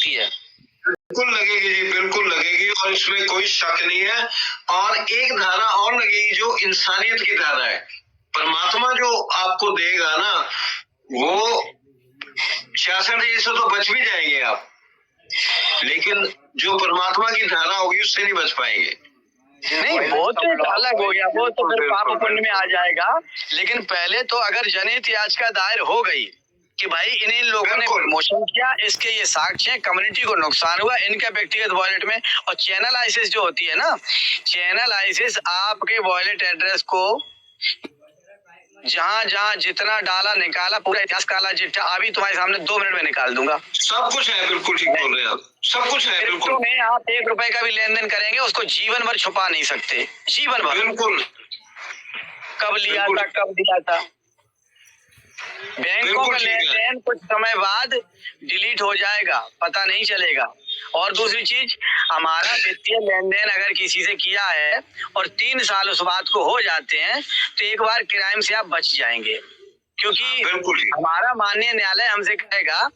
लगती है। बिल्कुल लगेगी जी, बिल्कुल लगेगी, और इसमें कोई शक नहीं है। और एक धारा और लगेगी जो इंसानियत की धारा है। परमात्मा जो आपको देगा ना, वो 66 एज से तो बच भी जाएंगे आप, लेकिन जो परमात्मा की धारा होगी उससे नहीं बच पाएंगे। नहीं, वो तो अलग हो गया, वो तो फिर पाप पुण्य में आ जाएगा। लेकिन पहले तो अगर जनहित याचिका दायर हो गई कि भाई इन लोगों ने प्रमोशन किया, इसके ये साक्ष्य हैं, कम्युनिटी को नुकसान हुआ, इनका व्यक्तिगत वॉलेट में, और चैनल आइसिस जो होती है ना, चैनल आइसिस आपके वॉलेट एड्रेस को जहाँ जहाँ जितना डाला निकाला, पूरा इतिहास काला चिट्ठा अभी तुम्हारे सामने 2 मिनट में निकाल दूंगा। सब कुछ है, बिल्कुल ठीक बोल रहे हैं आप, सब कुछ है बिल्कुल। में आप 1 रुपए का भी लेन देन करेंगे, उसको जीवन भर छुपा नहीं सकते, जीवन भर। बिल्कुल। कब लिया था, कब दिया था। बैंकों का लेन देन कुछ समय बाद डिलीट हो जाएगा, पता नहीं चलेगा। और दूसरी चीज, हमारा वित्तीय लेन देन अगर किसी से किया है और 3 साल उस बात को हो जाते हैं, तो एक बार क्राइम से आप बच जाएंगे, क्योंकि हमारा माननीय न्यायालय हमसे कहेगा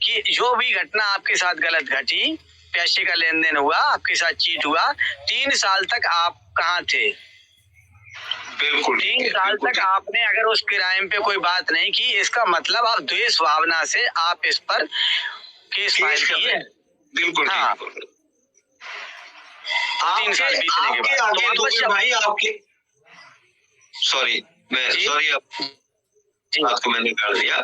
कि जो भी घटना आपके साथ गलत घटी, पैसे का लेन देन हुआ, आपके साथ चीट हुआ, 3 साल तक आप कहाँ थे। बिल्कुल 3 साल तक आपने अगर उस क्राइम पे कोई बात नहीं की, इसका मतलब आप द्वेष भावना से आप इस पर केस फाइल किए। बिल्कुल हाँ। 3 साल बीतने के बाद भाई आपके सॉरी आपको मैंने कर दिया।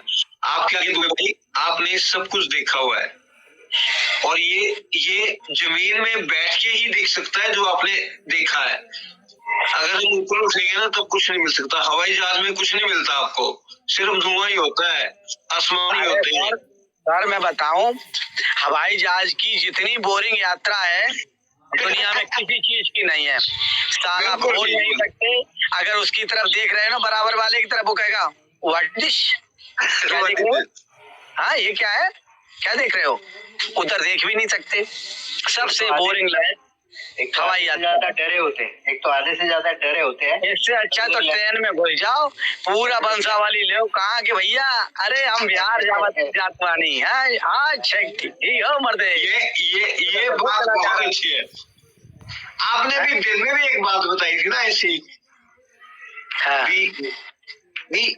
आपके आगे भाई आपने सब कुछ देखा हुआ है, और ये जमीन में बैठ के ही देख सकता है जो आपने देखा है। अगर हम ऊपर उठेंगे ना तो कुछ नहीं मिल सकता। हवाई जहाज में कुछ नहीं मिलता आपको, सिर्फ धुआं ही होता है, आसमान ही होते हैं। सर मैं बताऊं, हवाई जहाज की जितनी बोरिंग यात्रा है दुनिया में किसी चीज की नहीं है। साला बोल नहीं सकते, अगर उसकी तरफ देख रहे हैं ना, बराबर वाले की तरफ, वो कहेगा व्हाट दिस, क्या देख रहे हो? हाँ, ये क्या है, क्या देख रहे हो? उधर देख भी नहीं सकते। सबसे बोरिंग लाइफ हवाई यात्रा। डरे होते हैं, एक तो आधे से ज्यादा डरे होते हैं। इससे अच्छा तो ट्रेन में घुस जाओ, पूरा बंसावाली ले, कहाँ के भैया, अरे हम बिहार जाता नहीं है आज, ठीक हो मर्दे। ये बात बहुत अच्छी है। आपने भी दिन में भी एक बात बताई थी ना ऐसी। हाँ। भी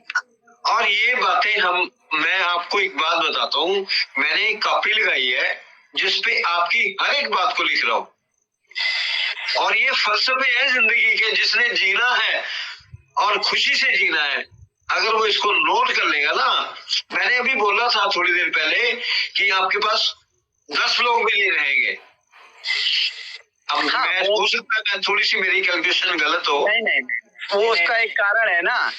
और ये बातें मैं आपको एक बात बताता हूँ, मैंने एक कॉपी लगाई है जिसपे आपकी हर एक बात को लिख रहा हूँ, और ये फलसफे है जिंदगी के, जिसने जीना है और खुशी से जीना है, अगर वो इसको नोट कर लेगा ना। मैंने अभी बोला था थोड़ी देर पहले कि आपके पास 10 लोग भी नहीं रहेंगे। अब हाँ, मैं हो सकता है थोड़ी सी मेरी कैलकुलेशन गलत हो। नहीं, वो उसका एक कारण है ना,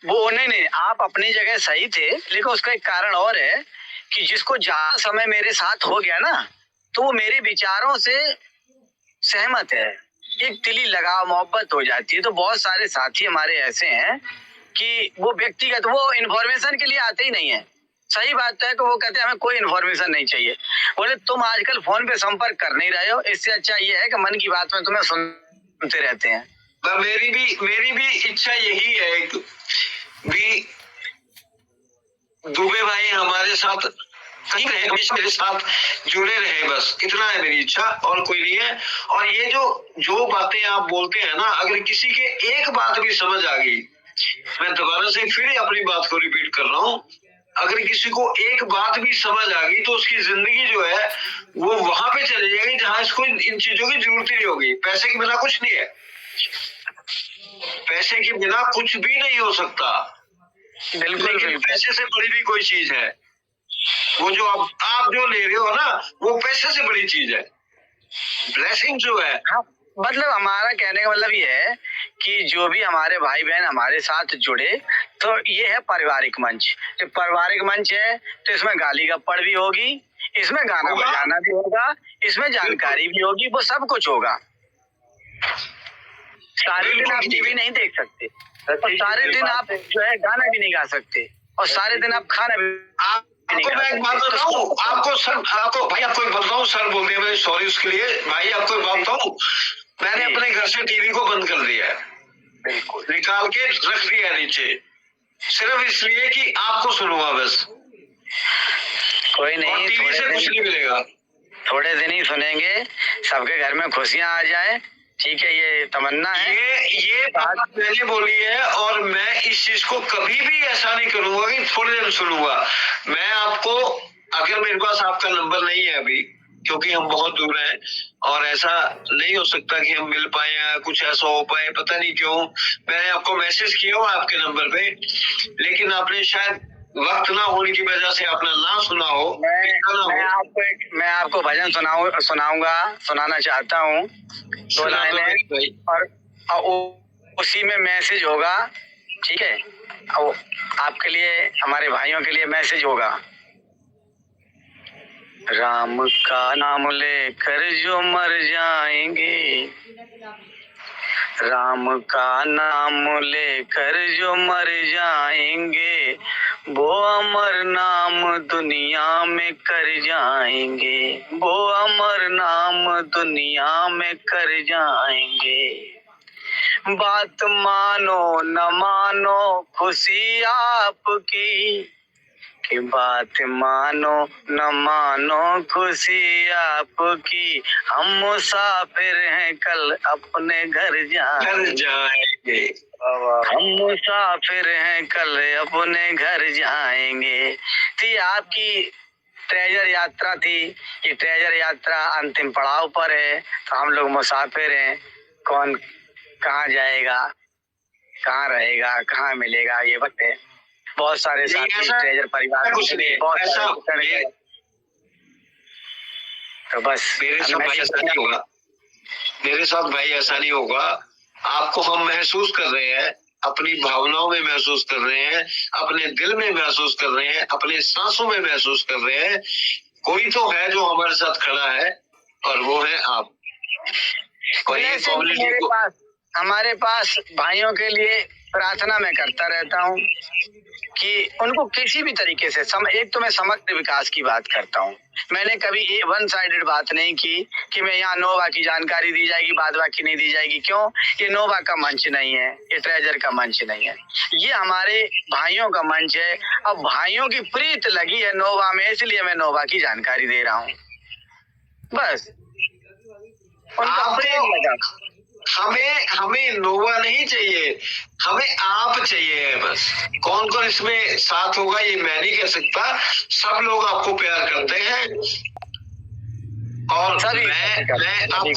वो नहीं, आप अपनी जगह सही थे, लेकिन उसका एक कारण और है कि जिसको ज्यादा समय मेरे साथ हो गया ना, तो वो मेरे विचारों से सहमत है, एक दिली लगाव मोहब्बत हो जाती है। तो बहुत सारे साथी हमारे ऐसे हैं कि वो व्यक्तिगत, वो इन्फॉर्मेशन के लिए आते ही नहीं है। सही बात है कि वो कहते हैं हमें कोई इन्फॉर्मेशन नहीं चाहिए। बोले तुम आजकल फोन पे संपर्क कर नहीं रहे हो, इससे अच्छा ये है कि मन की बात में तुम्हें सुनते रहते हैं। मेरी भी इच्छा यही है भी दुबे भाई हमारे साथ कहीं रहे, हमेशा मेरे साथ जुड़े रहे, बस इतना है मेरी इच्छा, और कोई नहीं है। और ये जो बातें आप बोलते हैं ना, अगर किसी के एक बात भी समझ आ गई, मैं दोबारा से फिर अपनी बात को रिपीट कर रहा हूँ, अगर किसी को एक बात भी समझ आ गई तो उसकी जिंदगी जो है वो वहां पे चली जाएगी जहां इसको इन चीजों की जरूरत ही नहीं होगी। पैसे के बिना कुछ नहीं है, पैसे के बिना कुछ भी नहीं हो सकता। लेकिन पैसे से बड़ी भी कोई चीज है, वो जो आप जो ले रहे हो ना, वो पैसे से बड़ी चीज है, ब्लेसिंग जो है। हाँ, मतलब हमारा कहने का मतलब ये है कि जो भी हमारे भाई बहन हमारे साथ जुड़े, तो ये है पारिवारिक मंच। जब पारिवारिक मंच है तो इसमें गाली गप्पड़ भी होगी, इसमें गाना बजाना भी होगा, इसमें जानकारी भी होगी, वो सब कुछ होगा। सारे दिन आप टीवी नहीं देख सकते, और सारे दिन आप जो है गाना भी नहीं गा सकते, और सारे दिन आप खाना भी आपको मैं एक बात बताऊं, आपको भाई आपको एक बात बताऊं, सर बोल दिया मैंने, सॉरी उसके लिए भाई। आपको एक बात बताऊं, मैंने अपने घर से टीवी को बंद कर दिया है, बिल्कुल निकाल के रख दिया है नीचे, सिर्फ इसलिए कि आपको सुनूंगा बस। कोई नहीं, टीवी से कुछ नहीं मिलेगा। थोड़े दिन ही सुनेंगे, सबके घर में खुशियां आ जाए, ठीक है, ये तमन्ना है। ये बात मैंने बोली है और मैं इस चीज को कभी भी ऐसा नहीं करूंगा कि थोड़ी देर सुनूंगा। मैं आपको, अगर मेरे पास आपका नंबर नहीं है अभी, क्योंकि हम बहुत दूर हैं और ऐसा नहीं हो सकता कि हम मिल पाए या कुछ ऐसा हो पाए, पता नहीं क्यों। मैंने आपको मैसेज किया हो आपके नंबर पे, लेकिन आपने शायद वक्त ना होने की वजह से आपने ना सुना हो। मैं आपको भजन सुनाना चाहता हूँ, 2 लाइनें, और उसी में मैसेज होगा, ठीक है, और आपके लिए, हमारे भाइयों के लिए मैसेज होगा। राम का नाम लेकर जो मर जाएंगे, राम का नाम लेकर जो मर जाएंगे, वो अमर नाम दुनिया में कर जाएंगे, वो अमर नाम दुनिया में कर जाएंगे। बात मानो न मानो खुशी आपकी, कि बात मानो न मानो खुशी आपकी, हम मुसाफिर हैं कल अपने घर जाएंगे, हम मुसाफिर हैं कल अपने घर जाएंगे। तो ये आपकी ट्रेजर यात्रा थी, ये ट्रेजर यात्रा अंतिम पड़ाव पर है, तो हम लोग मुसाफिर हैं, कौन कहाँ जाएगा, कहाँ रहेगा, कहाँ मिलेगा, ये वक्त है। बहुत सारे साथी ट्रेजर परिवार कुछ नहीं, बहुत ऐसा तो बस मेरे साथ भाई ऐसा नहीं होगा, मेरे साथ भाई ऐसा नहीं होगा। आपको हम महसूस कर रहे हैं, अपनी भावनाओं में महसूस कर रहे हैं, अपने दिल में महसूस कर रहे हैं, अपने सांसों में महसूस कर रहे हैं। कोई तो है जो हमारे साथ खड़ा है और वो है आप। हमारे पास भाइयों के लिए प्रार्थना मैं करता रहता हूँ कि उनको किसी भी तरीके से एक तो मैं समग्र विकास की बात करता हूँ। मैंने कभी वन साइडेड बात नहीं की कि मैं यहाँ नोवा की जानकारी दी जाएगी, बाद बाकी नहीं दी जाएगी। क्यों? ये नोवा का मंच नहीं है, ये ट्रेजर का मंच नहीं है, ये हमारे भाइयों का मंच है। अब भाइयों की प्रीत लगी है नोवा में, इसलिए मैं नोवा की जानकारी दे रहा हूँ, बस उनका प्रेम लगा। हमें नोवा नहीं चाहिए, हमें आप चाहिए बस। कौन कौन इसमें साथ होगा ये मैं नहीं कह सकता, सब लोग आपको प्यार करते हैं और मैं आपको